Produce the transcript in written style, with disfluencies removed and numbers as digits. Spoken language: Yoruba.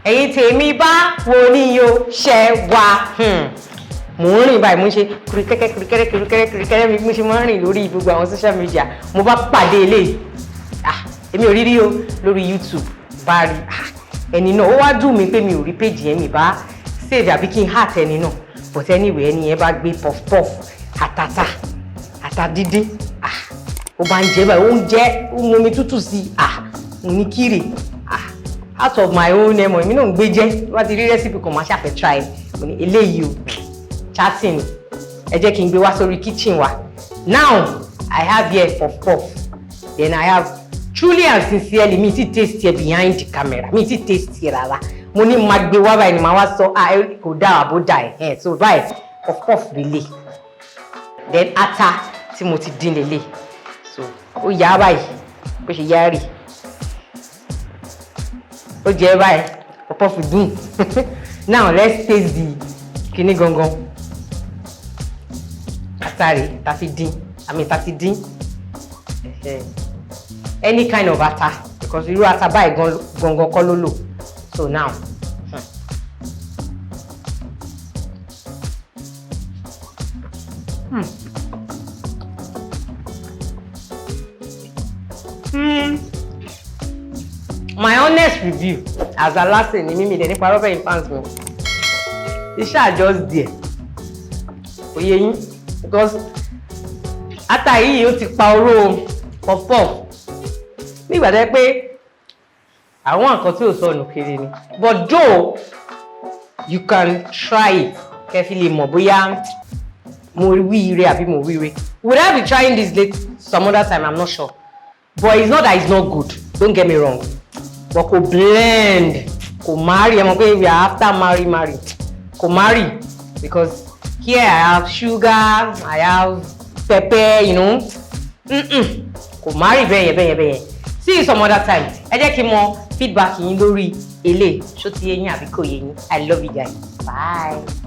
ẹ̀yin tèmi bá wo ni yo ṣe wá mo ń rìn báyìí mo ń ṣe kìrìkẹ́rẹ́ mi mo ṣe máa ń rìn lórí gbogbo àwọn social media mo bá pàdé eléyìí èmi ò rí o lórí YouTube bá rí ẹni náà ó wá dùn mí pé mi ò rí page yẹn mi bá save àbí kí n heart ẹni náà but anyway ẹni yẹn bá gbé puff àtàtà dídín ó bá ń jẹ báyìí ó ń jẹ ó mú omi tútù sí mo ní kiri out of my own ẹmọ èmi náà ń gbé jẹ wá ti rí recipe kan máa ṣàfẹ́ try mo ní eléyìí o chatting ẹ jẹ́ kí n gbé wá sórí kitchen wa now I have here puff then I have truly and sincerely mi ti taste here behind the camera mi ti taste here rárá mo ní máa gbé wá báyìí ni màá wá sọ kò dá àbó dá so báyìí puff lélẹ̀ then ata tí mo ti dín lélẹ̀ so ó yá báyìí bó ṣe yá rì ó jẹ́ báyìí puff dùn now let's taste the kíní gangan atare tàfi dín any kind of ata because irú ata báyìí gangan kọ́ ló lò so now my honest review as Alase Nimi mi dẹ̀ nípa rọ́bẹ̀ infants mi iṣẹ́ just there oye yín because ata yìí ó ti pa oró Puffpuff nígbà tẹ́ pé àwọn nǹkan tí ò sọnù kiri ni but though you can try it kẹfì lè mọ̀ bóyá mo wí ire àbí mo wí ire would I be trying this late some other time I'm not sure but it's not that it's not good don't get me wrong but kò blend kò marry ẹ mọ̀ pé we are after marry kò marry because here I have sugar I have pepper you know kò marry bẹ́yẹn see you some other time ẹ jẹ́ kí n mọ feedback yín lórí èlé ṣó ti yé yín àbí kò yé yín I love you guys bye.